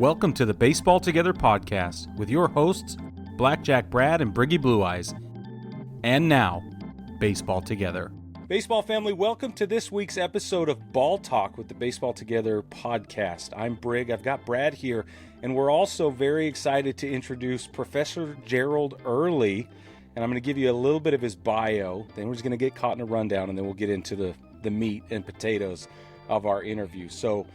Welcome to the Baseball Together podcast with your hosts, Blackjack Brad and Briggy Blue Eyes. And now, Baseball Together. Baseball family, welcome to this week's episode of Ball Talk with the Baseball Together podcast. I'm Brig, I've got Brad here, and we're also very excited to introduce Professor Gerald Early, and I'm going to give you a little bit of his bio, then we're just going to get caught in a rundown, and then we'll get into the meat and potatoes of our interview. So,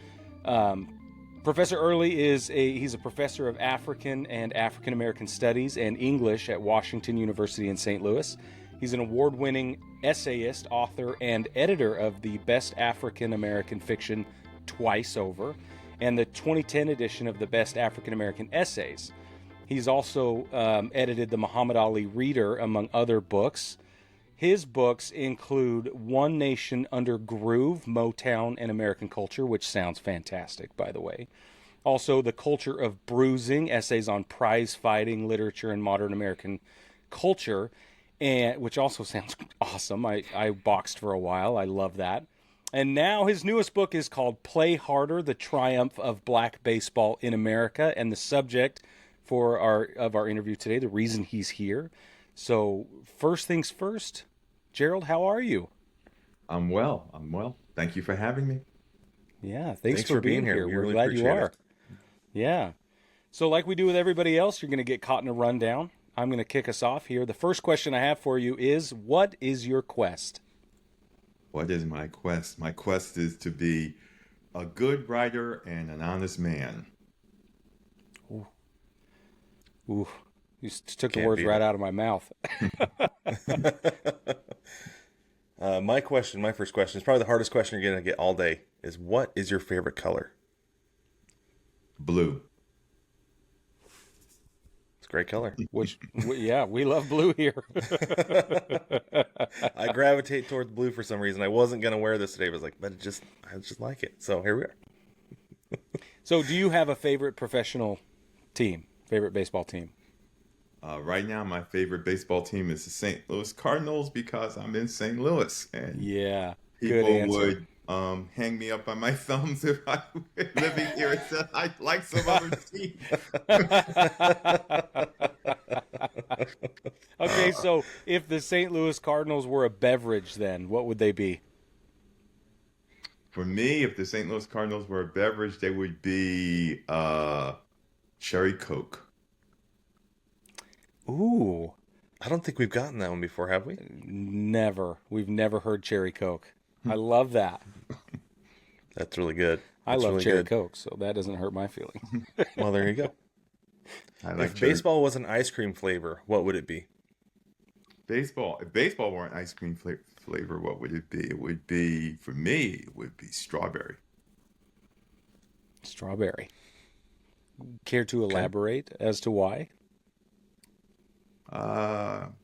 Professor Early he's a professor of African and African American Studies and English at Washington University in St. Louis. He's an award-winning essayist, author, and editor of the Best African American Fiction twice over, and the 2010 edition of the Best African American Essays. He's also edited the Muhammad Ali Reader, among other books. His books include One Nation Under Groove, Motown and American Culture, which sounds fantastic, by the way. Also, The Culture of Bruising, Essays on Prize Fighting, Literature, and Modern American Culture, and which also sounds awesome. I boxed for a while. I love that. And now his newest book is called Play Harder, The Triumph of Black Baseball in America, and the subject for our interview today, the reason he's here. So first things first, Gerald, how are you? I'm well. Thank you for having me. Yeah, thanks for being here. We're really glad you are. It. Yeah. So like we do with everybody else, you're going to get caught in a rundown. I'm going to kick us off here. The first question I have for you is, what is your quest? What is my quest? My quest is to be a good writer and an honest man. Ooh. You took the words right out of my mouth. My first question is probably the hardest question you're going to get all day, is what is your favorite color? Blue. It's a great color. We love blue here. I gravitate towards blue for some reason. I wasn't going to wear this today, but I just like it. So here we are. So do you have a favorite professional team, favorite baseball team? Right now, my favorite baseball team is the St. Louis Cardinals because I'm in St. Louis, and people would hang me up on my thumbs if I were living here and said I like some other team. Okay, so if the St. Louis Cardinals were a beverage, then what would they be? For me, if the St. Louis Cardinals were a beverage, they would be cherry Coke. Ooh. I don't think we've gotten that one before, have we? Never. We've never heard cherry Coke. I love that. That's really good. I love cherry Coke, so that doesn't hurt my feelings. Well, there you go. If baseball was an ice cream flavor, what would it be? If baseball were an ice cream flavor, what would it be? It would be, for me, it would be strawberry. Strawberry. Care to elaborate as to why?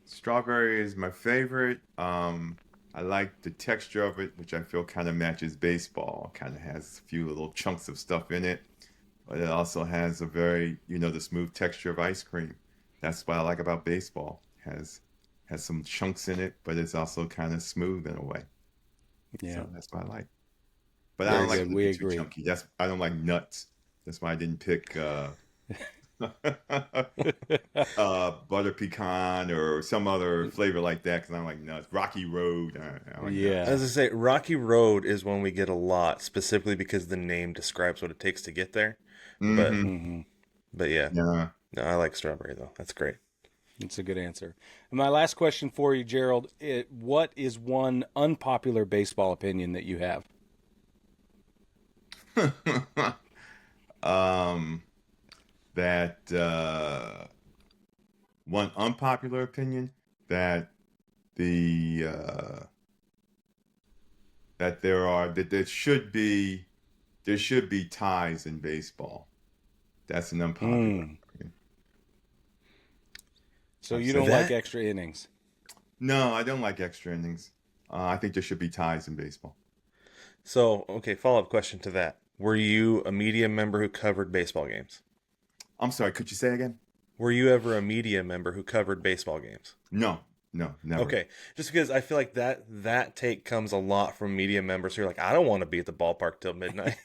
Strawberry is my favorite. I like the texture of it, which I feel kind of matches baseball. Kind of has a few little chunks of stuff in it, but it also has a very, the smooth texture of ice cream. That's what I like about baseball. Has some chunks in it, but it's also kind of smooth in a way. Yeah, so that's what I like. But I don't like it too chunky. I don't like nuts. That's why I didn't pick butter pecan or some other flavor like that, because I don't like nuts. Rocky Road. As I say, Rocky Road is one we get a lot, specifically because the name describes what it takes to get there. But yeah. No, I like strawberry though. That's great. It's a good answer. And my last question for you, Gerald, what is one unpopular baseball opinion that you have? That one unpopular opinion that there should be ties in baseball. That's an unpopular opinion. So you don't like extra innings? No, I don't like extra innings. I think there should be ties in baseball. So, okay, follow-up question to that. Were you a media member who covered baseball games? I'm sorry, could you say again? Were you ever a media member who covered baseball games? No, No, never. Okay, just because I feel like that take comes a lot from media members who are like, I don't want to be at the ballpark till midnight,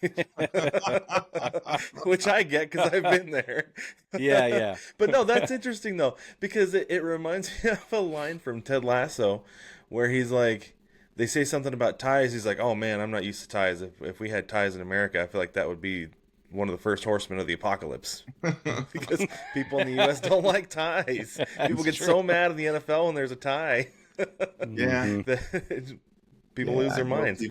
which I get because I've been there. Yeah. But no, that's interesting though, because it reminds me of a line from Ted Lasso where he's like, they say something about ties. He's like, oh man, I'm not used to ties. If we had ties in America, I feel like that would be one of the first horsemen of the apocalypse. Because people in the U.S. don't like ties. People get so mad in the NFL when there's a tie. Yeah. People lose their minds.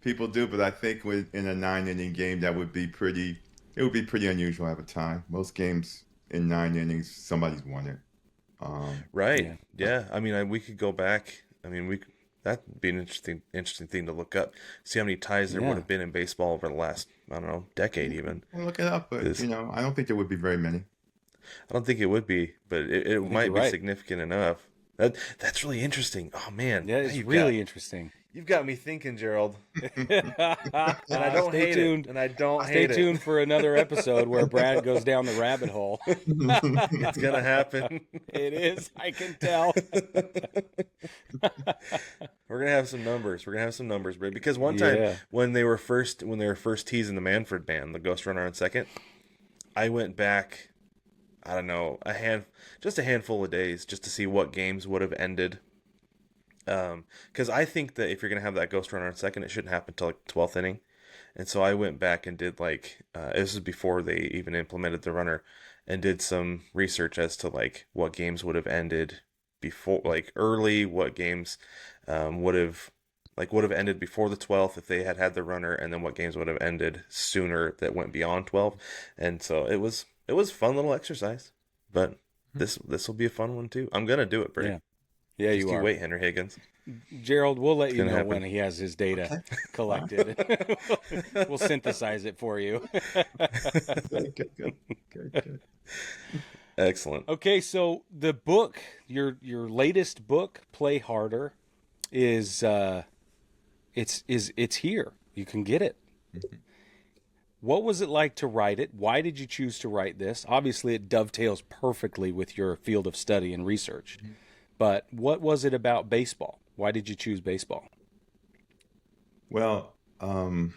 People do, but I think in a 9-inning game, it would be pretty unusual to have a tie. Most games in 9 innings, somebody's won it. Right. Yeah. I mean, we could go back. I mean, that'd be an interesting thing to look up. See how many ties there would have been in baseball over the last, I don't know, decade even. We'll look it up, but I don't think there would be very many. I don't think it would be, but it might be significant enough. That's really interesting. Oh man, yeah, it's really interesting. You've got me thinking, Gerald. And I don't hate it. And I don't hate it. Stay tuned for another episode where Brad goes down the rabbit hole. It's gonna happen. It is. I can tell. We're gonna have some numbers. Brad. Because one time when they were first teasing the Manfred band, the Ghost Runner on second, I went back. I don't know, just a handful of days just to see what games would have ended. Because I think that if you're going to have that Ghost Runner on second, it shouldn't happen until like 12th inning. And so I went back and did this is before they even implemented the runner, and did some research as to like what games would have ended before, like early, what games would have ended before the 12th if they had the runner, and then what games would have ended sooner that went beyond 12. And so it was a fun little exercise, but this will be a fun one too. I'm gonna do it, Brady. Yeah, you are. Wait, Henry Higgins. Gerald, we'll let you know when he has his data collected. We'll synthesize it for you. Good. Excellent. Okay, so the book, your latest book, Play Harder, is it's here. You can get it. Mm-hmm. What was it like to write it? Why did you choose to write this? Obviously, it dovetails perfectly with your field of study and research. Mm-hmm. But what was it about baseball? Why did you choose baseball? Well, I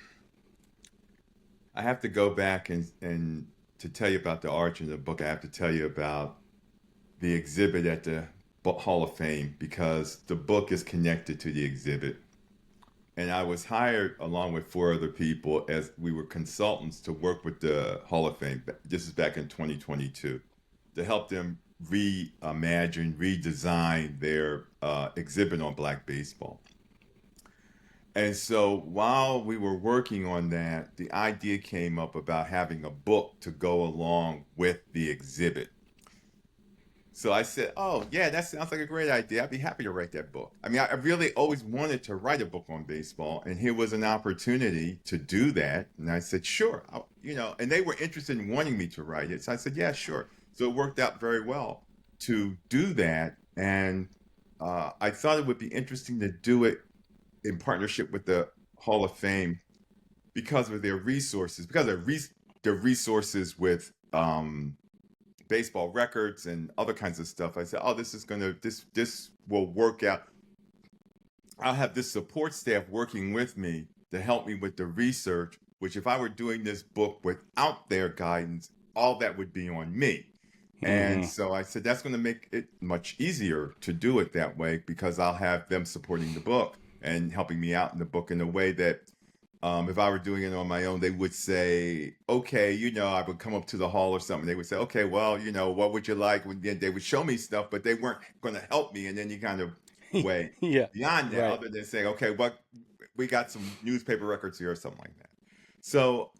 have to go back and to tell you about the origin of the book, I have to tell you about the exhibit at the Hall of Fame, because the book is connected to the exhibit. And I was hired along with 4 other people as we were consultants to work with the Hall of Fame. This is back in 2022, to help them reimagine, redesign their exhibit on Black baseball. And so while we were working on that, the idea came up about having a book to go along with the exhibit. So I said, oh, yeah, that sounds like a great idea. I'd be happy to write that book. I mean, I really always wanted to write a book on baseball, and here was an opportunity to do that. And I said, sure, and they were interested in wanting me to write it. So I said, yeah, sure. So it worked out very well to do that. And I thought it would be interesting to do it in partnership with the Hall of Fame because of their resources, their resources with baseball records and other kinds of stuff. I said, oh, this will work out. I'll have this support staff working with me to help me with the research, which if I were doing this book without their guidance, all that would be on me. Mm-hmm. And so I said, that's going to make it much easier to do it that way, because I'll have them supporting the book and helping me out in the book in a way that if I were doing it on my own, they would say, okay, I would come up to the hall or something. They would say, okay, well, what would you like? They would show me stuff, but they weren't going to help me in any kind of way beyond that, other than saying, okay, we got some newspaper records here or something like that. So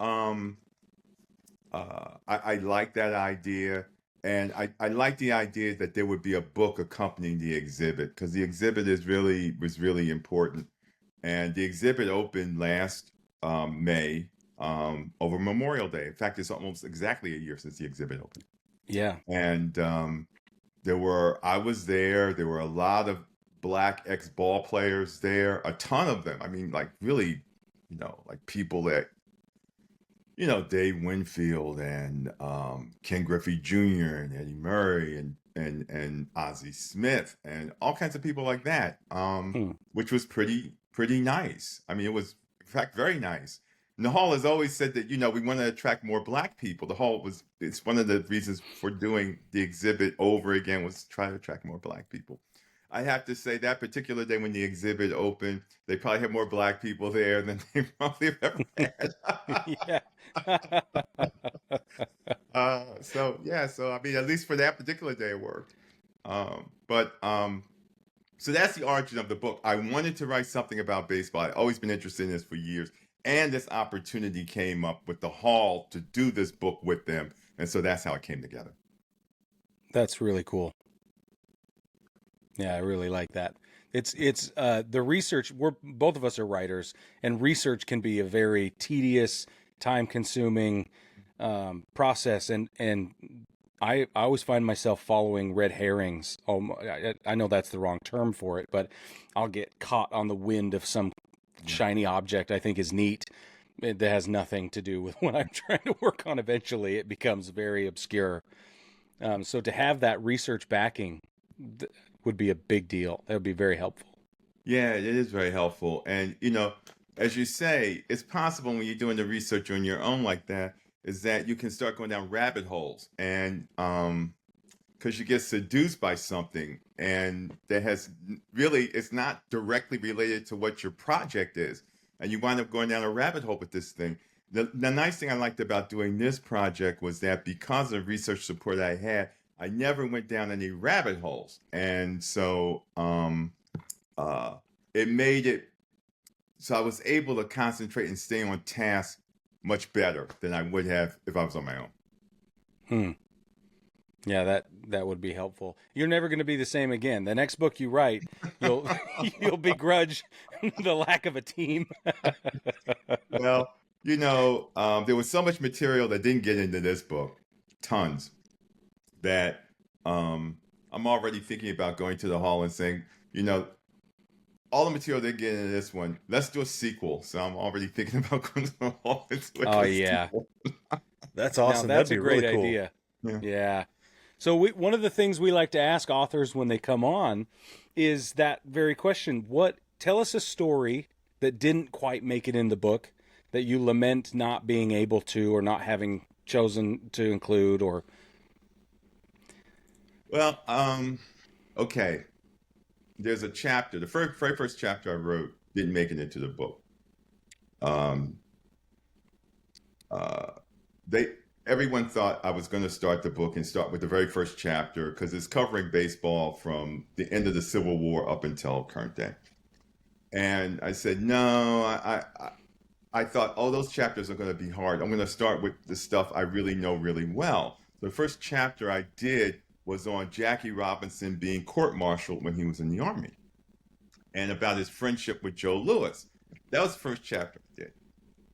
I like that idea. And I like the idea that there would be a book accompanying the exhibit, because the exhibit was really important. And the exhibit opened last May over Memorial Day. In fact, it's almost exactly a year since the exhibit opened. Yeah. And I was there. There were a lot of Black ex-ball players there, a ton of them. I mean, like really, like people that, Dave Winfield and Ken Griffey Jr. and Eddie Murray and and Ozzie Smith and all kinds of people like that, which was pretty nice. I mean, it was in fact very nice. And the Hall has always said that, we want to attract more Black people. It's one of the reasons for doing the exhibit over again, was to try to attract more Black people. I have to say that particular day when the exhibit opened, they probably had more Black people there than they probably have ever had. Yeah. So I mean, at least for that particular day, it worked. So that's the origin of the book. I wanted to write something about baseball. I've always been interested in this for years. And this opportunity came up with the Hall to do this book with them. And so that's how it came together. That's really cool. Yeah, I really like that. It's the research. Both of us are writers, and research can be a very tedious, time-consuming process. And I always find myself following red herrings. I know that's the wrong term for it, but I'll get caught on the wind of some shiny object I think is neat that has nothing to do with what I'm trying to work on. Eventually, it becomes very obscure. So to have that research backing would be a big deal. That would be very helpful. Yeah, it is very helpful. And, as you say, it's possible when you're doing the research on your own like that, is that you can start going down rabbit holes. And because you get seduced by something and that it's not directly related to what your project is. And you wind up going down a rabbit hole with this thing. The nice thing I liked about doing this project was that because of research support I had, I never went down any rabbit holes. And so it made it so I was able to concentrate and stay on task much better than I would have if I was on my own. Yeah, that would be helpful. You're never going to be the same again. The next book you write, you'll begrudge the lack of a team. Well, there was so much material that didn't get into this book, tons, that I'm already thinking about going to the Hall and saying, all the material they get into this one, let's do a sequel. So I'm already thinking about going to the Hall and doing a sequel. That's awesome. Now, that's That'd a be great really cool. idea. Yeah. So one of the things we like to ask authors when they come on is that very question. Tell us a story that didn't quite make it in the book that you lament not being able to or not having chosen to include or... Well, okay. There's a chapter, the very first chapter I wrote didn't make it into the book. Everyone thought I was going to start the book and start with the very first chapter because it's covering baseball from the end of the Civil War up until current day. And I said, no, I thought, those chapters are going to be hard. I'm going to start with the stuff I really know really well. The first chapter I did was on Jackie Robinson being court-martialed when he was in the Army and about his friendship with Joe Louis. That was the first chapter I did.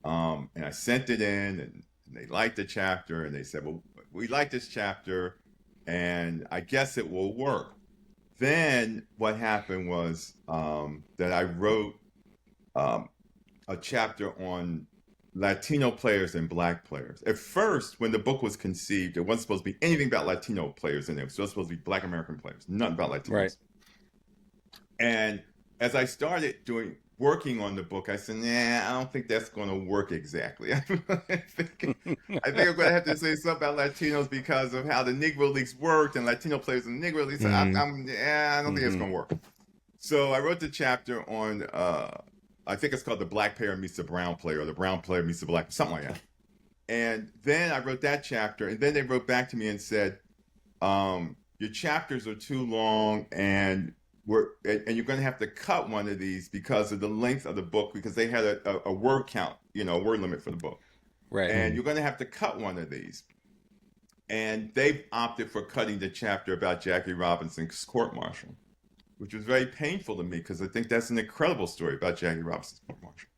And I sent it in and they liked the chapter and they said, well, we like this chapter and I guess it will work. Then what happened was that I wrote a chapter on Latino players and Black players. At first, when the book was conceived, it wasn't supposed to be anything about Latino players in it. It was supposed to be Black American players, nothing about Latinos. Right. And as I started working on the book, I said, I don't think that's going to work exactly. I think I'm going to have to say something about Latinos because of how the Negro Leagues worked and Latino players in the Negro Leagues. I don't think it's going to work. So I wrote the chapter on, I think it's called The Black Player Meets the Brown Player, or The Brown Player Meets the Black, something like that. And then I wrote that chapter, and then they wrote back to me and said, your chapters are too long and you're going to have to cut one of these because of the length of the book, because they had a word count, a word limit for the book. Right. And you're going to have to cut one of these. And they opted for cutting the chapter about Jackie Robinson's court-martial, which was very painful to me because I think that's an incredible story about Jackie Robinson's court-martial.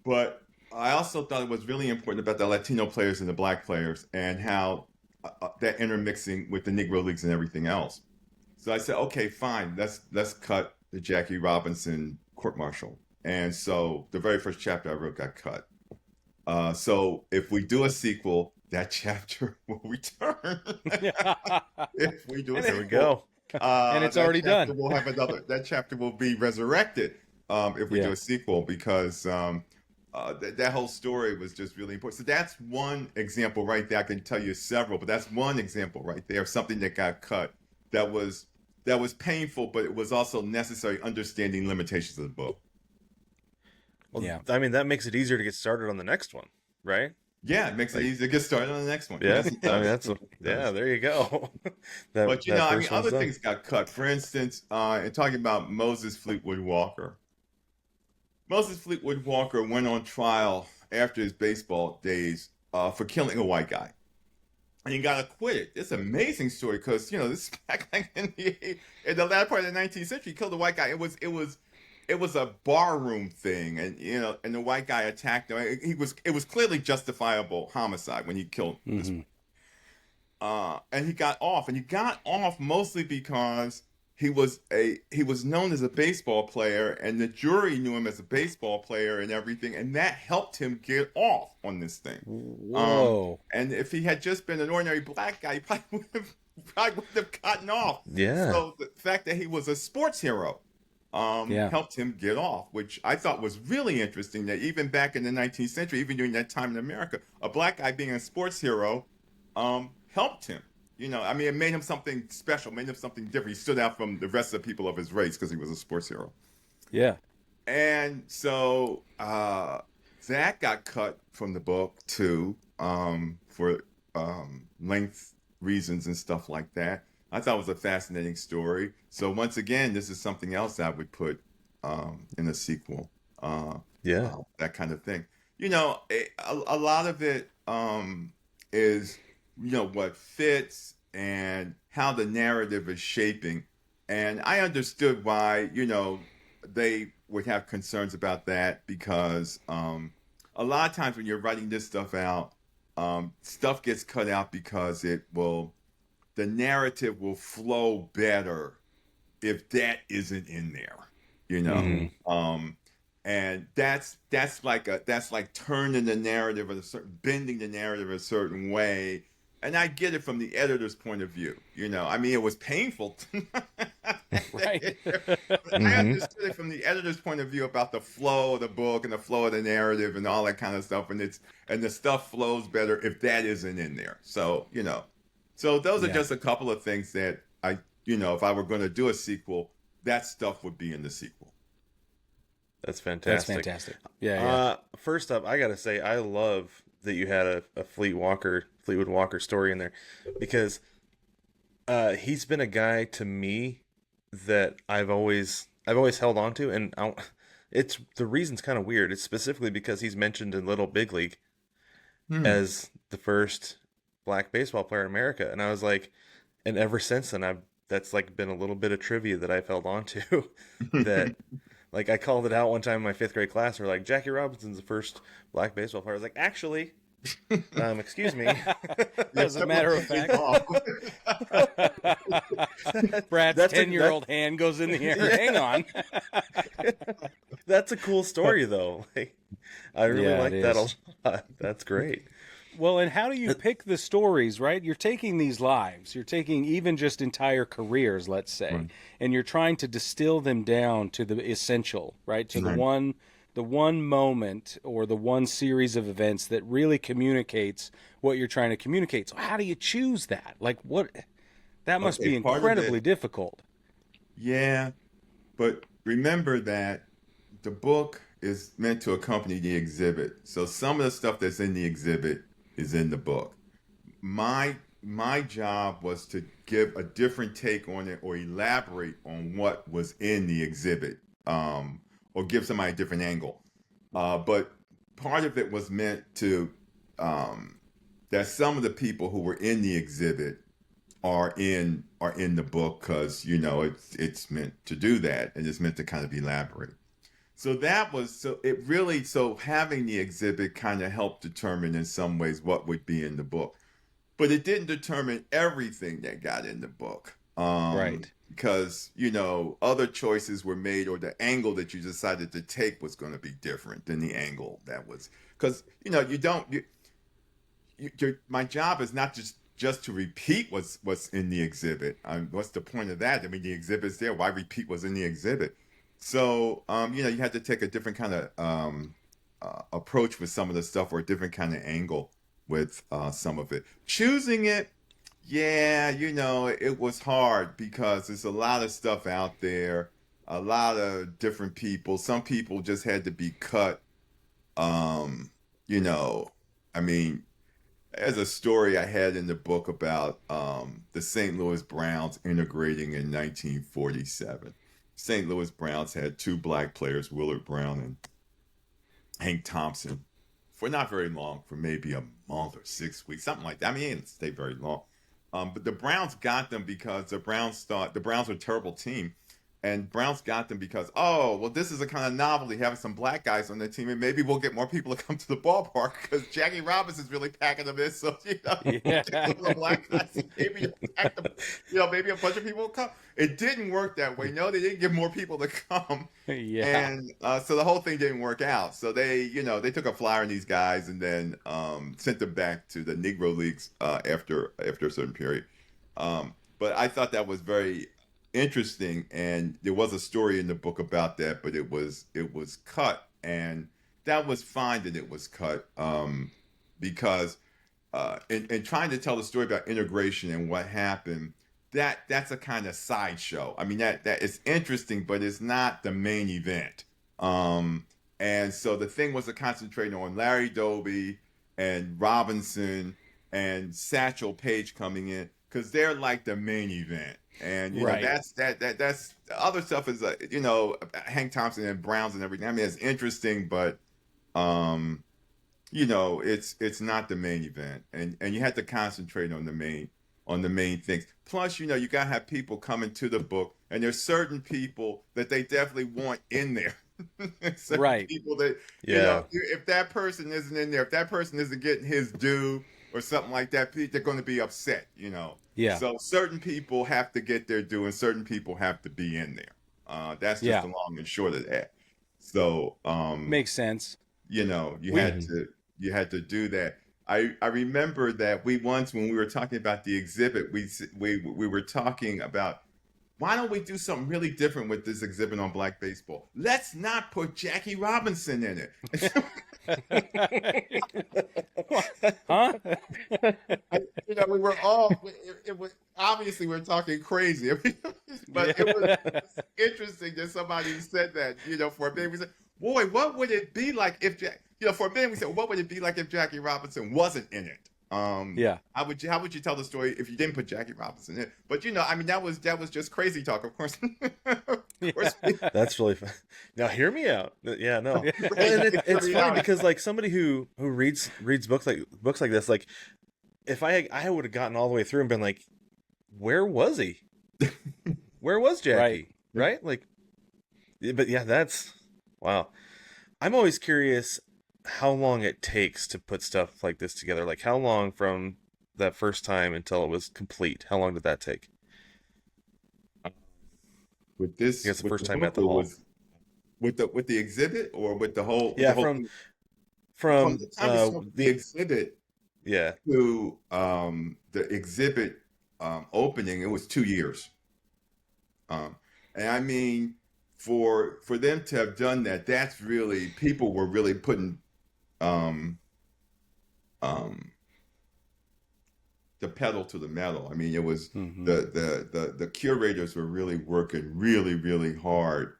But I also thought it was really important about the Latino players and the Black players and how that intermixing with the Negro Leagues and everything else. So I said, okay, fine, let's cut the Jackie Robinson court-martial. And so the very first chapter I wrote got cut. So if we do a sequel, that chapter will return if we do a There we sequel. go. And it's already done. Will have another. That chapter will be resurrected if we do a sequel because that whole story was just really important. So that's one example right there. I can tell you several, but that's one example right there of something that got cut that was painful, but it was also necessary understanding limitations of the book. Well, yeah. I mean, that makes it easier to get started on the next one, right? Yeah, it makes it easier to get started on the next one. Yeah, there you go. But other things got cut. For instance, in talking about Moses Fleetwood Walker. Moses Fleetwood Walker went on trial after his baseball days for killing a white guy. And he got acquitted. It's an amazing story because, this is back in the latter part of the 19th century. He killed a white guy. It was a barroom thing, and and the white guy attacked him. It was clearly justifiable homicide when he killed this. And he got off, mostly because he was known as a baseball player, and the jury knew him as a baseball player and everything, and that helped him get off on this thing. Whoa! And if he had just been an ordinary black guy, he probably would have gotten off. Yeah. So the fact that he was a sports hero helped him get off, which I thought was really interesting, that even back in the 19th century, even during that time in America, a black guy being a sports hero helped him. It made him something special, made him something different. He stood out from the rest of the people of his race because he was a sports hero. Yeah. And so that got cut from the book too, for length reasons and stuff like that. I thought it was a fascinating story. So once again, this is something else I would put in a sequel. That kind of thing. A lot of it is, what fits and how the narrative is shaping. And I understood why, they would have concerns about that because a lot of times when you're writing this stuff out, stuff gets cut out because the narrative will flow better if that isn't in there, and that's like turning the narrative bending the narrative a certain way. And I get it from the editor's point of view. It was painful. Right. I understood it from the editor's point of view about the flow of the book and the flow of the narrative and all that kind of stuff. And the stuff flows better if that isn't in there. So, so those are just a couple of things that if I were going to do a sequel, that stuff would be in the sequel. That's fantastic. Yeah. First up, I got to say, I love that you had a Fleetwood Walker story in there, because he's been a guy to me that I've always held on to, and the reason's kind of weird. It's specifically because he's mentioned in Little Big League as the first black baseball player in America, and I was like, and ever since then that's like been a little bit of trivia that I've held on to that. Like, I called it out one time in my 5th grade class. We're like, Jackie Robinson's the first black baseball player. I was like, actually, excuse me. As a matter of fact, Brad's 10-year-old hand goes in the air. Yeah. Hang on. That's a cool story, though. I really like that a lot. That's great. Well, and how do you pick the stories, right? You're taking these lives, you're taking even just entire careers, let's say, and you're trying to distill them down to the essential, right? To the one moment or the one series of events that really communicates what you're trying to communicate. So how do you choose that? Like, that must be incredibly difficult. Yeah, but remember that the book is meant to accompany the exhibit. So some of the stuff that's in the exhibit is in the book. My job was to give a different take on it or elaborate on what was in the exhibit, or give somebody a different angle. But part of it was meant to that some of the people who were in the exhibit are in the book because it's meant to do that, and it's meant to kind of elaborate. So having the exhibit kind of helped determine in some ways what would be in the book. But it didn't determine everything that got in the book. Right. Because, other choices were made, or the angle that you decided to take was going to be different than the angle that was. Because, my job is not just to repeat what's in the exhibit. What's the point of that? I mean, the exhibit's there. Why repeat what's in the exhibit? So, you had to take a different kind of approach with some of the stuff, or a different kind of angle with some of it. Choosing it, yeah, it was hard because there's a lot of stuff out there, a lot of different people. Some people just had to be cut. I mean, there's a story I had in the book about the St. Louis Browns integrating in 1947. St. Louis Browns had two black players, Willard Brown and Hank Thompson, for not very long, for maybe a month or 6 weeks, something like that. I mean, it didn't stay very long. But the Browns got them because the Browns thought the Browns were a terrible team. And Browns got them because, oh, well, this is a kind of novelty, having some black guys on the team, and maybe we'll get more people to come to the ballpark because Jackie Robinson's really packing them in. So, the black guys, maybe a bunch of people will come. It didn't work that way. No, they didn't get more people to come. Yeah. And so the whole thing didn't work out. So they took a flyer on these guys and then sent them back to the Negro Leagues after a certain period. But I thought that was very interesting, and there was a story in the book about that, but it was cut, and that was fine that it was cut, because in trying to tell the story about integration and what happened, that's a kind of sideshow. I mean, that is interesting, but it's not the main event. And so the thing was to concentrate on Larry Doby and Robinson and Satchel Paige coming in, because they're like the main event. And that's the other stuff is Hank Thompson and Browns and everything. I mean, it's interesting, but it's not the main event, and you have to concentrate on the main things. Plus, you gotta have people coming to the book, and there's certain people that they definitely want in there. Right. People that if that person isn't in there, if that person isn't getting his due or something like that, they're going to be upset. Yeah. So certain people have to get their due, and certain people have to be in there. That's just the long and short of that. So makes sense. You had to do that. I remember that once when we were talking about the exhibit, we were talking about, why don't we do something really different with this exhibit on Black baseball? Let's not put Jackie Robinson in it. Huh? We were all, it was obviously we're talking crazy, but it was interesting that somebody said that, for a minute we said, boy, what would it be like if, for a minute we said, what would it be like if Jackie Robinson wasn't in it? How would you tell the story if you didn't put Jackie Robinson in? But I mean, that was just crazy talk, of course. That's really fun. Now hear me out. Yeah, no. And it's funny because like somebody who reads books like this, like if I would have gotten all the way through and been like, where was he? Where was Jackie? Right? Like, but yeah, that's wow. I'm always curious how long it takes to put stuff like this together. Like how long from that first time until it was complete? How long did that take? With this, I guess the first time at the hall. With the exhibit, or with the whole? Yeah, from the time the exhibit. Yeah. To the exhibit opening, it was 2 years. And I mean, for them to have done that, that's really, people were really putting the pedal to the metal. I mean, it was the curators were really working really, really hard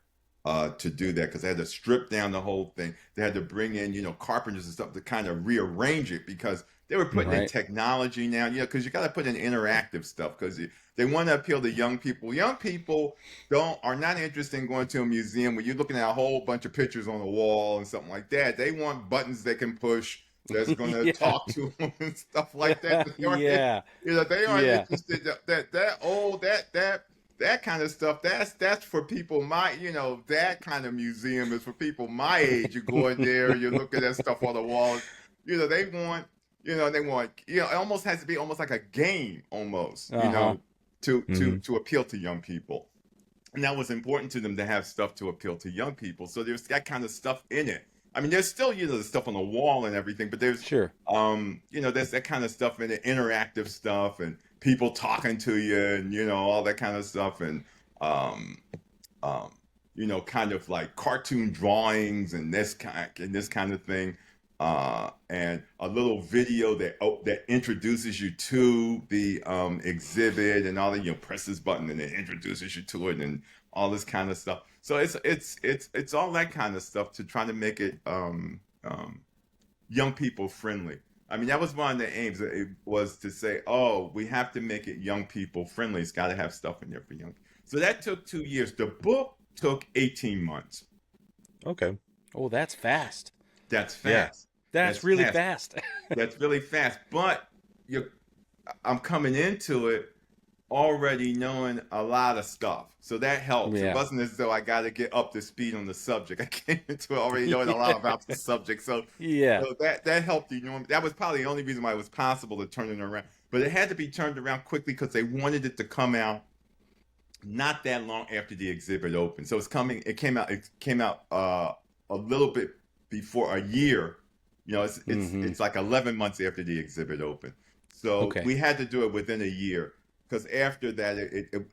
to do that, because they had to strip down the whole thing. They had to bring in, carpenters and stuff to kind of rearrange it, because they were putting in technology now, because you got to put in interactive stuff, because they want to appeal to young people. Young people are not interested in going to a museum where you're looking at a whole bunch of pictures on the wall and something like that. They want buttons they can push that's going to talk to them and stuff like that. They aren't interested that kind of stuff. That's for people that kind of museum is for people my age. You go in there, you're looking at stuff on the walls. They want, it almost has to be almost like a game almost, to appeal to young people. And that was important to them, to have stuff to appeal to young people. So there's that kind of stuff in it. I mean, there's still, the stuff on the wall and everything, but there's, Sure. there's that kind of stuff and the interactive stuff and people talking to you and, all that kind of stuff. And, um, um, kind of like cartoon drawings and this kind of thing. And a little video that introduces you to the exhibit and all that, press this button and it introduces you to it and all this kind of stuff. So it's all that kind of stuff to try to make it young people friendly. I mean, that was one of the aims. It was to say, oh, we have to make it young people friendly. It's got to have stuff in there for young. So that took 2 years. The book took 18 months. Okay. Oh, that's fast. That's fast. Yeah. That's really fast. That's really fast. But I'm coming into it already knowing a lot of stuff. So that helps. Yeah. It wasn't as though I got to get up to speed on the subject. I came into it already knowing a lot about the subject. So, so that helped. That was probably the only reason why it was possible to turn it around. But it had to be turned around quickly because they wanted it to come out not that long after the exhibit opened. So it came out a little bit before a year. It's like 11 months after the exhibit opened. So we had to do it within a year because after that,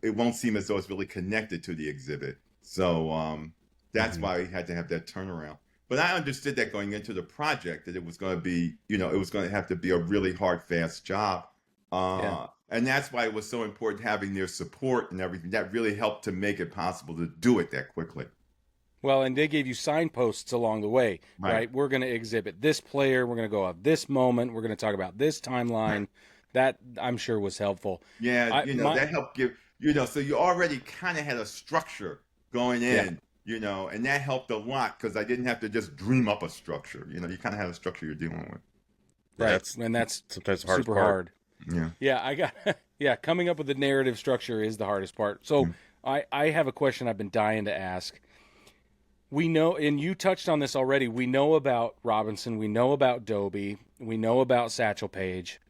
it won't seem as though it's really connected to the exhibit. So that's why we had to have that turnaround. But I understood that going into the project that it was going to be, it was going to have to be a really hard, fast job. And that's why it was so important having their support and everything. That really helped to make it possible to do it that quickly. Well, and they gave you signposts along the way, right? We're going to exhibit this player. We're going to go at this moment. We're going to talk about this timeline. Right. That, I'm sure, was helpful. Yeah, that helped give, so you already kind of had a structure going in, and that helped a lot because I didn't have to just dream up a structure. You kind of had a structure you're dealing with. Right, and that's sometimes super hard. Yeah. Coming up with the narrative structure is the hardest part. So I have a question I've been dying to ask. We know, and you touched on this already, we know about Robinson, we know about Doby, we know about Satchel Paige,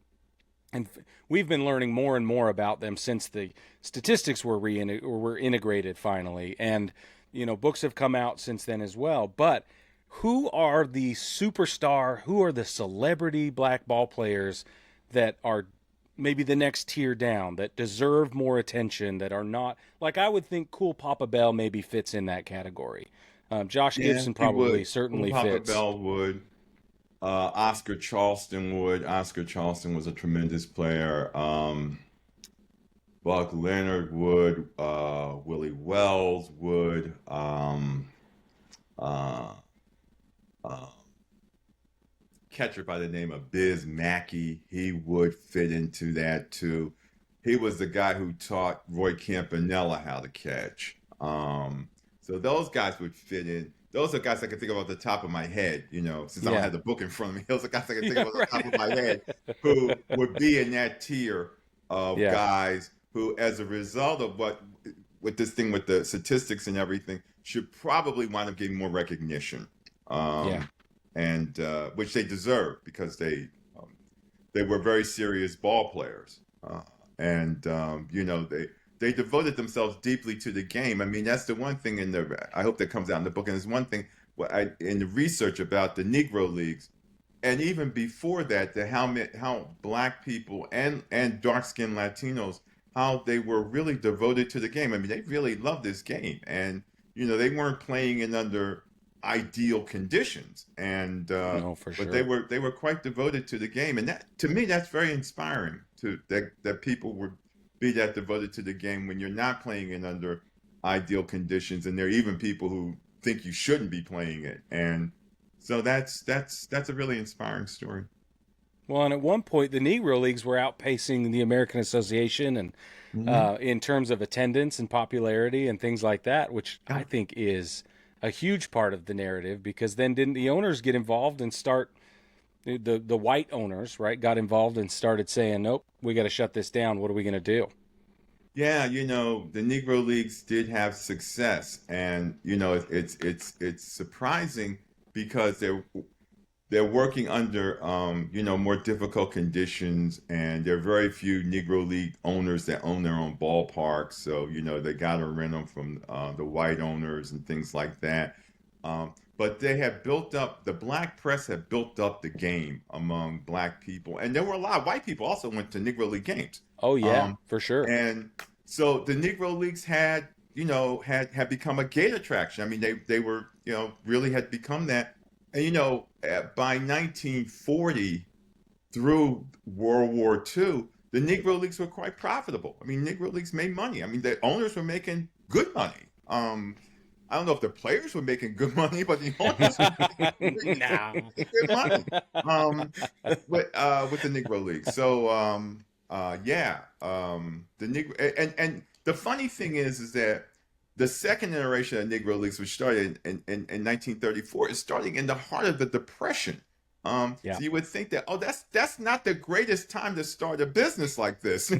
and we've been learning more and more about them since the statistics were integrated finally, and books have come out since then as well. But who are the superstar, who are the celebrity black ball players that are maybe the next tier down, that deserve more attention, that are not, like I would think Cool Papa Bell maybe fits in that category. Josh Gibson probably certainly fits. Papa Bell would. Oscar Charleston would. Oscar Charleston was a tremendous player. Buck Leonard would. Willie Wells would. Catcher by the name of Biz Mackey, he would fit into that too. He was the guy who taught Roy Campanella how to catch. So those guys would fit in. Those are guys I can think of off the top of my head, since I don't have the book in front of me. Those are guys I can think of off the top of my head who would be in that tier of guys who, as a result of with this thing with the statistics and everything, should probably wind up getting more recognition. And which they deserve because they were very serious ball players. They devoted themselves deeply to the game. I mean, that's the one thing I hope that comes out in the book. And there's one thing in the research about the Negro Leagues, and even before that, how black people and dark-skinned Latinos, how they were really devoted to the game. I mean, they really loved this game. And, they weren't playing it under ideal conditions. And no, for sure. But they were quite devoted to the game. And that, to me, that's very inspiring that people would be that devoted to the game when you're not playing it under ideal conditions, and there are even people who think you shouldn't be playing it. And so that's a really inspiring story. Well, and at one point, the Negro Leagues were outpacing the American Association, and in terms of attendance and popularity and things like that, which I think is a huge part of the narrative, because then didn't the owners get involved and start the white owners, right, got involved and started saying, nope, we got to shut this down. What are we going to do? Yeah, the Negro Leagues did have success, and it's surprising because they're working under more difficult conditions, and there are very few Negro League owners that own their own ballparks. So they got to rent them from the white owners and things like that. but they have built up, the black press had built up the game among black people. And there were a lot of white people also went to Negro League games. Oh yeah, for sure. And so the Negro Leagues had, had become a gate attraction. I mean, they were, really had become that. And, by 1940 through World War II, the Negro Leagues were quite profitable. I mean, Negro Leagues made money. I mean, the owners were making good money. I don't know if the players were making good money, but the owners were making good money with the Negro League. So, the Negro and the funny thing is that the second iteration of Negro Leagues, which started in 1934, is starting in the heart of the Depression. So you would think that, that's not the greatest time to start a business like this,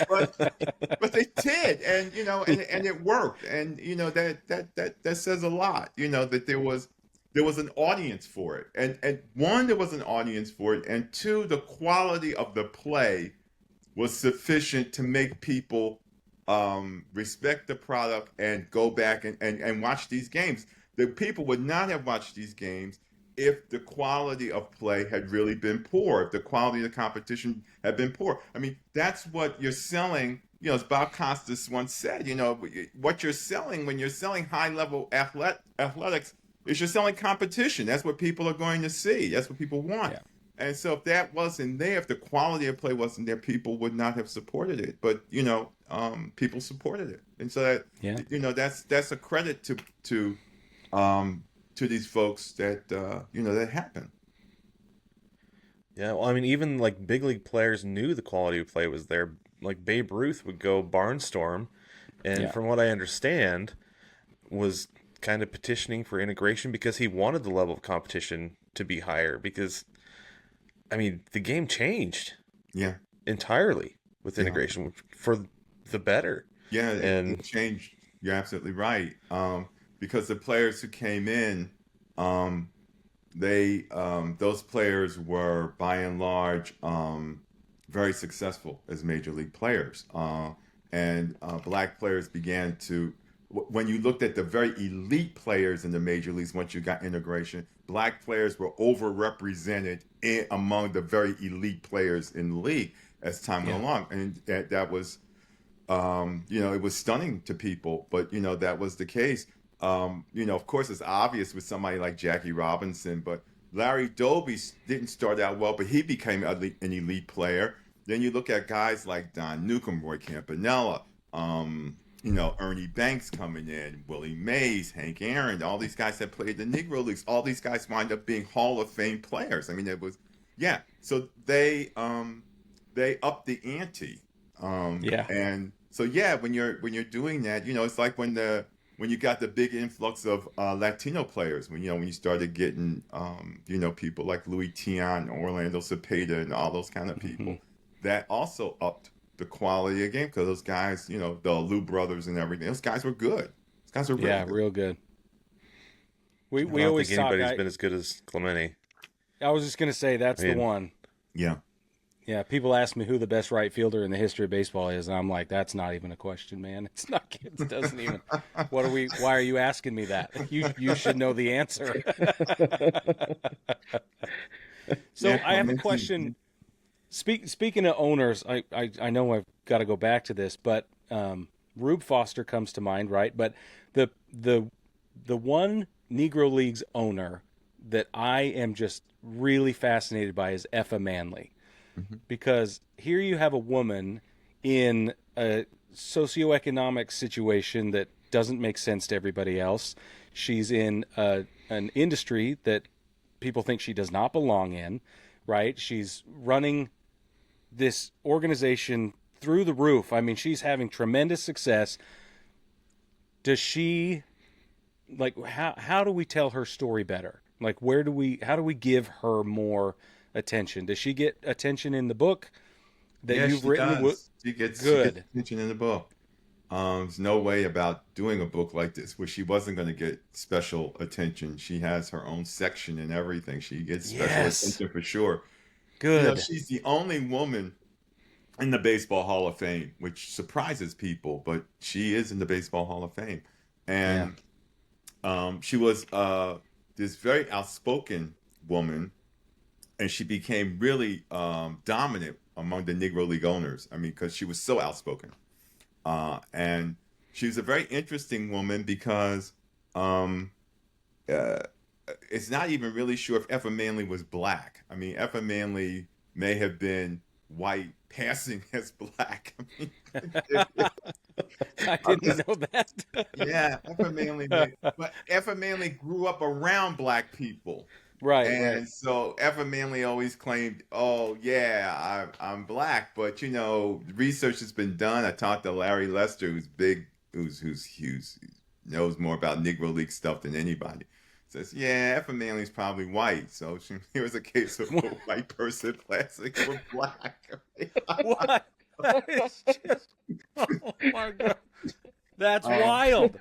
but they did, and and it worked, and that says a lot, that there was an audience for it, and one, there was an audience for it, and two, the quality of the play was sufficient to make people respect the product and go back and watch these games. The people would not have watched these games if the quality of play had really been poor, if the quality of the competition had been poor. I mean, that's what you're selling. As Bob Costas once said, what you're selling when you're selling high-level athletics is you're selling competition. That's what people are going to see. That's what people want. Yeah. And so if that wasn't there, if the quality of play wasn't there, people would not have supported it. But, people supported it. And so that, that's a credit to these folks that that happened. Yeah, well, I mean, even like big league players knew the quality of play was there. Like Babe Ruth would go barnstorm, and from what I understand, was kind of petitioning for integration because he wanted the level of competition to be higher. Because, I mean, the game changed, entirely with integration for the better. Yeah, it changed. You're absolutely right. Because the players who came in, those players were by and large very successful as major league players, and black players began to. When you looked at the very elite players in the major leagues, once you got integration, black players were overrepresented among the very elite players in the league as time went along, and that was, it was stunning to people, but that was the case. Of course, it's obvious with somebody like Jackie Robinson, but Larry Doby didn't start out well, but he became an elite player. Then you look at guys like Don Newcomb, Roy Campanella, Ernie Banks coming in, Willie Mays, Hank Aaron, all these guys that played the Negro Leagues. All these guys wind up being Hall of Fame players. I mean, it was, so they upped the ante. And so, when you're doing that, it's like when you got the big influx of Latino players, when you started getting, people like Luis Tiant, Orlando Cepeda, and all those kind of people, that also upped the quality of the game because those guys, the Lou brothers and everything, those guys were good. Those guys were really good. Real good. I don't always think anybody's been as good as Clemente. I was just going to say the one. Yeah. Yeah, people ask me who the best right fielder in the history of baseball is, and I'm like, that's not even a question, man. It's not. It doesn't even. Why are you asking me that? You should know the answer. So I have a question. Speaking of owners, I know I've got to go back to this, but Rube Foster comes to mind, right? But the one Negro Leagues owner that I am just really fascinated by is Effa Manley. Because here you have a woman in a socioeconomic situation that doesn't make sense to everybody else. She's in an industry that people think she does not belong in, right? She's running this organization through the roof. I mean, she's having tremendous success. Does she, how do we tell her story better? Like, how do we give her more attention? Does she get attention in the book that you've written? Does. She gets attention in the book. There's no way about doing a book like this where she wasn't going to get special attention. She has her own section and everything. She gets special attention for sure. Good. She's the only woman in the Baseball Hall of Fame, which surprises people, but she is in the Baseball Hall of Fame. And She was this very outspoken woman, and she became really dominant among the Negro League owners. I mean, because she was so outspoken. And she was a very interesting woman because uh, it's not even really sure if Effa Manley was black. I mean, Effa Manley may have been white passing as black. I didn't know that. Yeah, Effa Manley, but Effa Manley grew up around black people. Right, right. And so Effa Manley always claimed, "Oh yeah, I'm black," but research has been done. I talked to Larry Lester, who's big, who's knows more about Negro League stuff than anybody. Says, "Yeah, Effa Manley's probably white." So here was a case of a white person passing for black. What? That is just, oh my God. That's wild.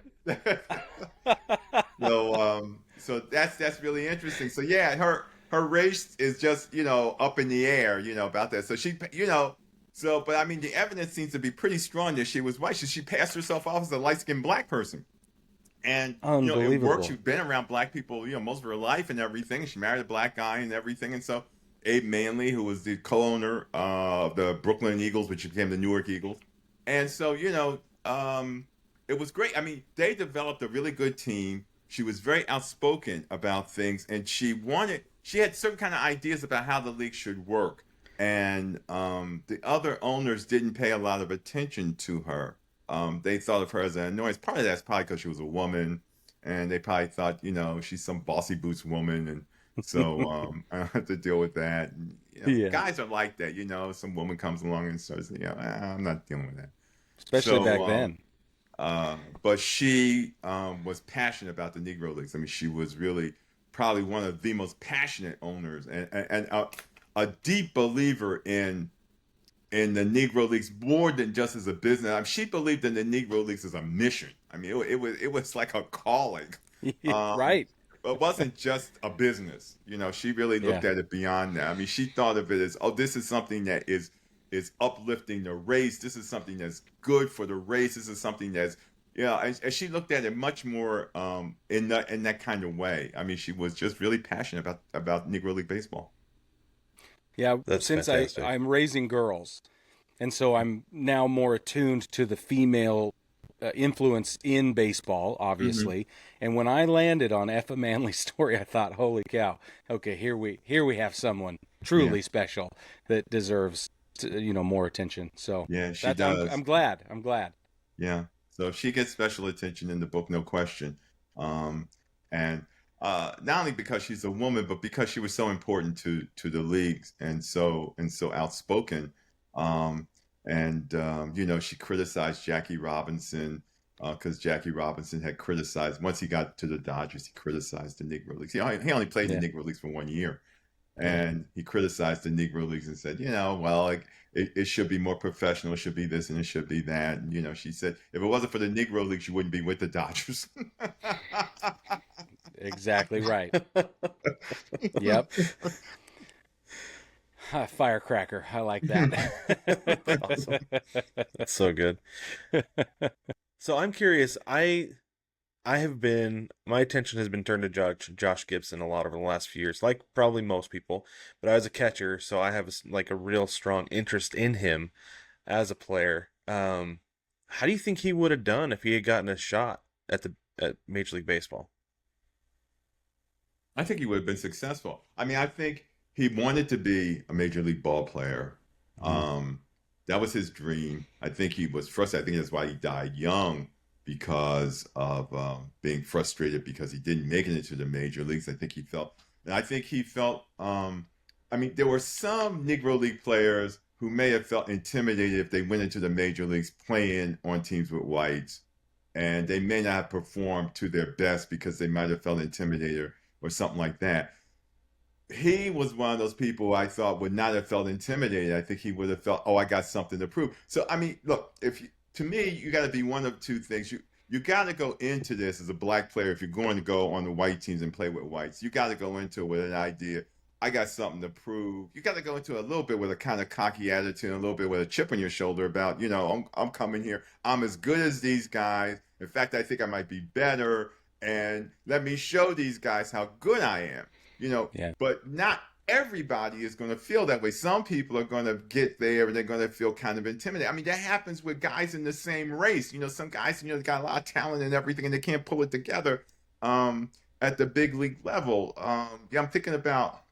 So that's really interesting. So yeah, her race is just up in the air, about that. So but I mean the evidence seems to be pretty strong that she was white. She passed herself off as a light-skinned black person, and it worked. She's been around black people, most of her life and everything. She married a black guy and everything, and so Abe Manley, who was the co-owner of the Brooklyn Eagles, which became the Newark Eagles, and so it was great. I mean, they developed a really good team. She was very outspoken about things, and she had certain kind of ideas about how the league should work. And the other owners didn't pay a lot of attention to her. They thought of her as an annoyance. Part of that's probably because she was a woman, and they probably thought, she's some bossy boots woman, and so I don't have to deal with that. And, guys are like that, some woman comes along and starts, I'm not dealing with that. Especially back then. But she was passionate about the Negro Leagues. I mean, she was really probably one of the most passionate owners and a deep believer in the Negro Leagues more than just as a business. I mean, she believed in the Negro Leagues as a mission. I mean, it was like a calling. Right. It wasn't just a business. She really looked at it beyond that. I mean, she thought of it as, this is something that is uplifting the race. This is something that's good for the race. This is something that's, and she looked at it much more in that kind of way. I mean, she was just really passionate about Negro League baseball. Yeah, That's since fantastic. I'm raising girls, and so I'm now more attuned to the female influence in baseball, obviously. Mm-hmm. And when I landed on Effa Manley's story, I thought, "Holy cow! Okay, here we have someone truly special that deserves more attention." So yeah, she does. I'm glad. Yeah, so she gets special attention in the book, no question. And not only because she's a woman, but because she was so important to the leagues and so outspoken. She criticized Jackie Robinson because Jackie Robinson had criticized, once he got to the Dodgers, he criticized the Negro Leagues. He only played the Negro Leagues for 1 year. And he criticized the Negro Leagues and said, it should be more professional. It should be this and it should be that. And, she said, if it wasn't for the Negro Leagues, you wouldn't be with the Dodgers. Exactly right. Yep. Firecracker. I like that. Awesome. That's so good. So I'm curious. My attention has been turned to Josh Gibson a lot over the last few years, like probably most people. But I was a catcher, so I have a real strong interest in him as a player. How do you think he would have done if he had gotten a shot at Major League Baseball? I think he would have been successful. I mean, I think he wanted to be a Major League ball player. That was his dream. I think he was frustrated. I think that's why he died young, because of being frustrated because he didn't make it into the major leagues. I think he felt, there were some Negro League players who may have felt intimidated if they went into the major leagues playing on teams with whites, and they may not have performed to their best because they might have felt intimidated or something like that. He was one of those people I thought would not have felt intimidated. I think he would have felt, I got something to prove. So, look, to me, you got to be one of two things. You got to go into this as a black player. If you're going to go on the white teams and play with whites, you got to go into it with an idea. I got something to prove. You got to go into it a little bit with a kind of cocky attitude, a little bit with a chip on your shoulder about, I'm coming here. I'm as good as these guys. In fact, I think I might be better. and let me show these guys how good I am. But not everybody is going to feel that way. Some people are going to get there and they're going to feel kind of intimidated. I mean, that happens with guys in the same race. Some guys, they got a lot of talent and everything, and they can't pull it together at the big league level. I'm thinking about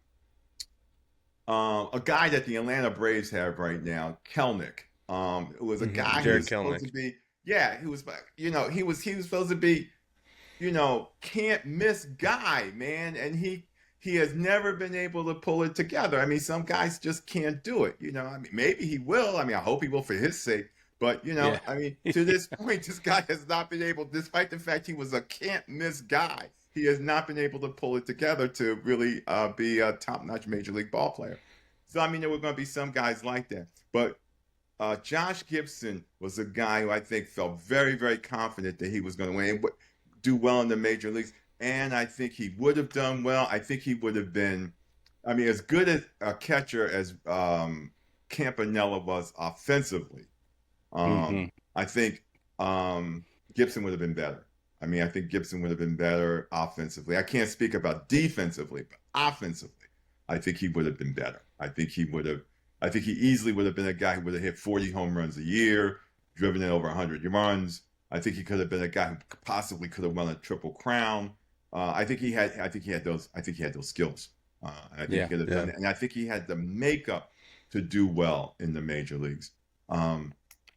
a guy that the Atlanta Braves have right now, Kelnick. It was a guy who was supposed to be, he was, he was supposed to be, can't miss guy, man, and he has never been able to pull it together. I mean, some guys just can't do it. I mean, maybe he will. I mean, I hope he will for his sake. But, I mean, to this point, this guy has not been able, despite the fact he was a can't miss guy, he has not been able to pull it together to really be a top-notch major league ball player. So, I mean, there were going to be some guys like that. But Josh Gibson was a guy who I think felt very, very confident that he was going to win and do well in the major leagues. And I think he would have done well. I think he would have been, I mean, as good as a catcher as Campanella was offensively. I think Gibson would have been better. I mean, I think Gibson would have been better offensively. I can't speak about defensively, but offensively, I think he would have been better. I think he easily would have been a guy who would have hit 40 home runs a year, driven in over 100 runs. I think he could have been a guy who possibly could have won a Triple Crown. I think he had those skills. I think he could have done it. And I think he had the makeup to do well in the major leagues.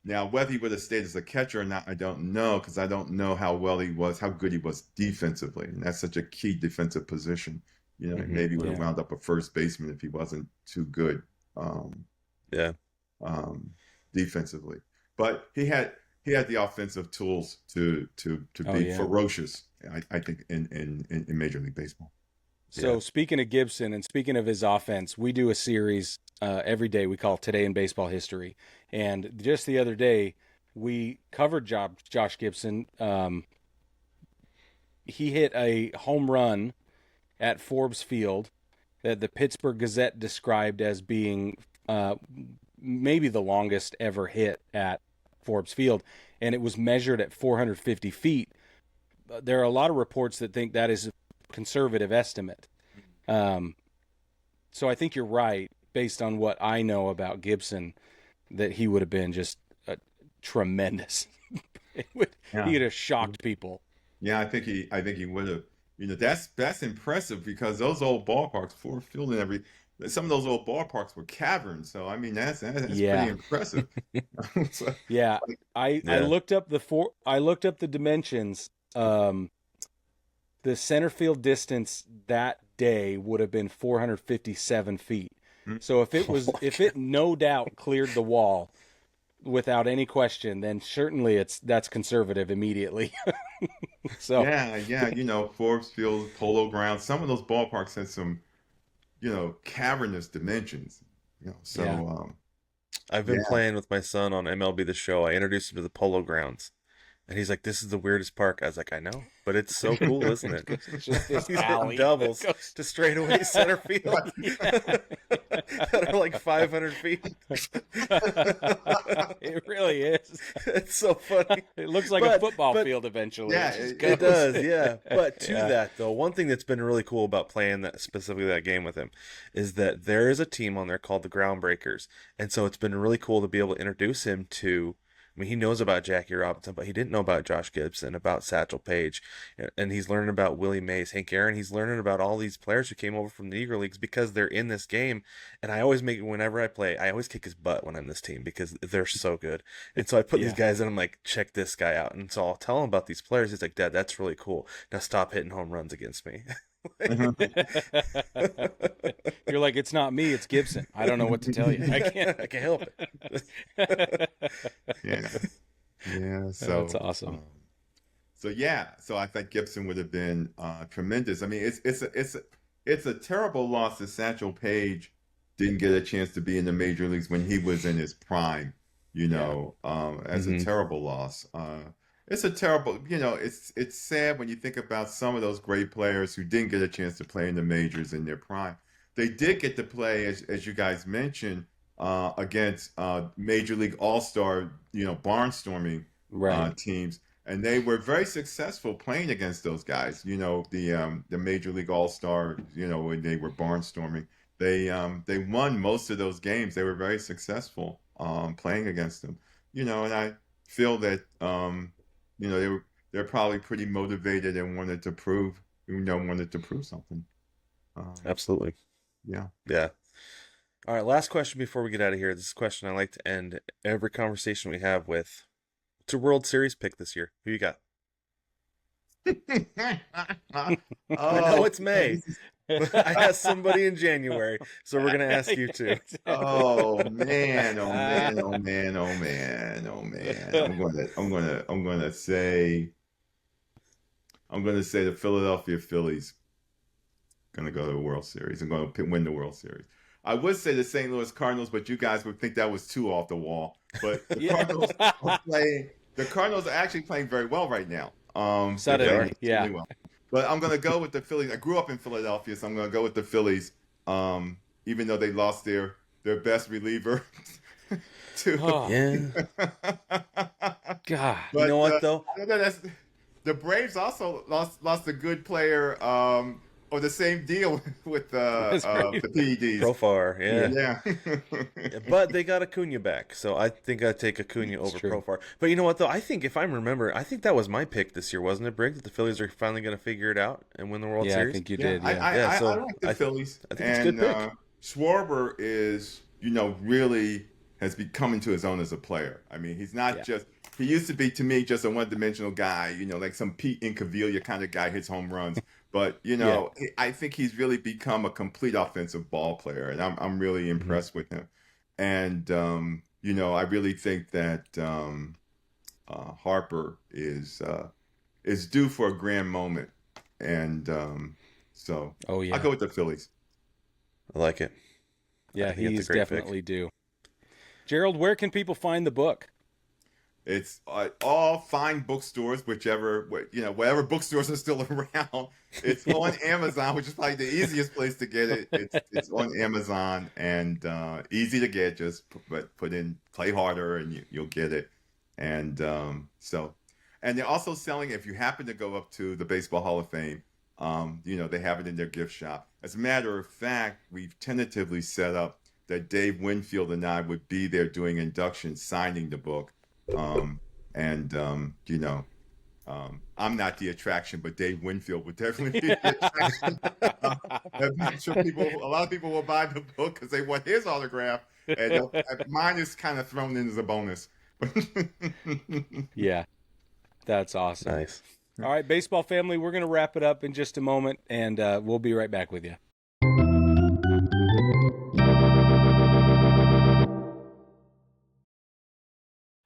Now, whether he would have stayed as a catcher or not, I don't know, because I don't know how good he was defensively. And that's such a key defensive position. Maybe he would have wound up a first baseman if he wasn't too good defensively. But he had the offensive tools to be ferocious, I think, in Major League Baseball. So speaking of Gibson and speaking of his offense, we do a series every day we call Today in Baseball History. And just the other day, we covered Josh Gibson. He hit a home run at Forbes Field that the Pittsburgh Gazette described as being maybe the longest ever hit at Forbes Field, and it was measured at 450 feet. There are a lot of reports that think that is a conservative estimate. So I think you're right, based on what I know about Gibson, that he would have been just tremendous. He would have shocked people. Yeah, I think he would have. That's impressive, because those old ballparks, Forbes Field and some of those old ballparks were caverns. So I mean, that's pretty impressive. I looked up the dimensions. The center field distance that day would have been 457 feet. So if it no doubt cleared the wall without any question, then certainly that's conservative immediately. So Forbes Field, Polo Grounds, some of those ballparks had some, cavernous dimensions. I've been playing with my son on MLB The Show. I introduced him to the Polo Grounds. And he's like, "This is the weirdest park." I was like, "I know, but it's so cool, isn't it?" It's just this He's alley hitting doubles to straightaway center field that are like 500 feet. It really is. It's so funny. It looks like a football field eventually. Yeah, it does. Yeah, but that though, one thing that's been really cool about playing that game with him is that there is a team on there called the Groundbreakers, and so it's been really cool to be able to introduce him to. I mean, he knows about Jackie Robinson, but he didn't know about Josh Gibson, about Satchel Paige, and he's learning about Willie Mays, Hank Aaron. He's learning about all these players who came over from the Negro Leagues because they're in this game. And I always whenever I play, I always kick his butt when I'm in this team because they're so good. And so I put these guys in, I'm like, check this guy out. And so I'll tell him about these players. He's like, "Dad, that's really cool. Now stop hitting home runs against me." You're like, "It's not me, it's Gibson. I don't know what to tell you. I can't help it." So that's awesome. So I think Gibson would have been tremendous. I mean, it's a terrible loss that Satchel Paige didn't get a chance to be in the major leagues when he was in his prime. As a terrible loss. It's a terrible, it's sad when you think about some of those great players who didn't get a chance to play in the majors in their prime. They did get to play, as you guys mentioned, against Major League All-Star, barnstorming teams. and they were very successful playing against those guys. You know, the Major League All-Star, you know, when they were barnstorming, they won most of those games. They were very successful playing against them. You know, and I feel that you know, they're probably pretty motivated and wanted to prove something. Absolutely. Yeah. Yeah. All right, last question before we get out of here. This is a question I like to end every conversation we have with. What's a World Series pick this year? Who you got? I know it's May. I asked somebody in January, so we're gonna ask you too. Oh man! Oh man! Oh man! Oh man! Oh man! I'm gonna say the Philadelphia Phillies gonna go to the World Series. I'm gonna win the World Series. I would say the St. Louis Cardinals, but you guys would think that was too off the wall. But the Cardinals are playing. The Cardinals are actually playing very well right now. Suddenly, yeah. Well. But I'm gonna go with the Phillies. I grew up in Philadelphia, so I'm gonna go with the Phillies. Even though they lost their best reliever. Yeah. God. But, you know what though? The Braves also lost a good player. Or the same deal with the PEDs. Profar, yeah. Yeah. But they got Acuna back, so I think I'd take Acuna over Profar. But you know what, though? I think if I remember, I think that was my pick this year, wasn't it, Brig? That the Phillies are finally going to figure it out and win the World Series? I think you did. I like the Phillies. I think it's a good pick. Schwarber is, you know, really has become into his own as a player. I mean, he's not just... He used to be, to me, just a one-dimensional guy, you know, like some Pete Incaviglia kind of guy, hits home runs. But, you know, I think he's really become a complete offensive ball player, and I'm really impressed with him. And, you know, I really think that Harper is due for a grand moment. And so I'll go with the Phillies. I like it. Yeah, he's definitely due. Gerald, where can people find the book? It's all fine bookstores, whatever bookstores are still around. It's on Amazon, which is probably the easiest place to get it. It's on Amazon and easy to get. Just put in Clay Harder and you'll get it. And and they're also selling, if you happen to go up to the Baseball Hall of Fame, you know, they have it in their gift shop. As a matter of fact, we've tentatively set up that Dave Winfield and I would be there doing induction, signing the book. You know, I'm not the attraction, but Dave Winfield would definitely be the attraction. I'm sure a lot of people will buy the book because they want his autograph, and mine is kind of thrown in as a bonus. Yeah, that's awesome. Nice. All right, baseball family, we're going to wrap it up in just a moment, and we'll be right back with you.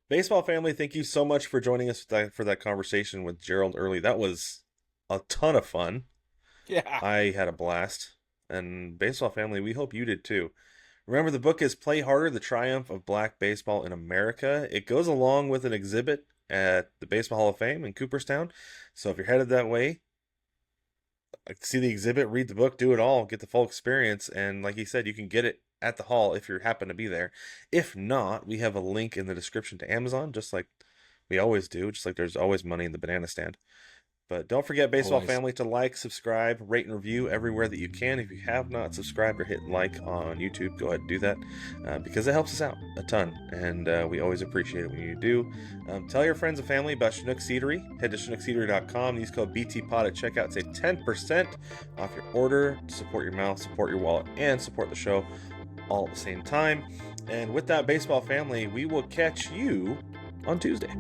Baseball family, thank you so much for joining us for that conversation with Gerald Early. That was a ton of fun. Yeah. I had a blast. And baseball family, we hope you did too. Remember, the book is Play Harder, The Triumph of Black Baseball in America. It goes along with an exhibit at the Baseball Hall of Fame in Cooperstown. So if you're headed that way, see the exhibit, read the book, do it all, get the full experience. And like he said, you can get it at the hall if you happen to be there. If not, we have a link in the description to Amazon, just like we always do, just like there's always money in the banana stand. But don't forget, baseball family, to like, subscribe, rate, and review everywhere that you can. If you have not subscribed or hit like on YouTube, go ahead and do that because it helps us out a ton, and we always appreciate it when you do. Tell your friends and family about Chinook Seedery. Head to ChinookSeedery.com. Use code BTPod at checkout. Save 10% off your order to support your mouth, support your wallet, and support the show all at the same time. And with that, baseball family, we will catch you on Tuesday.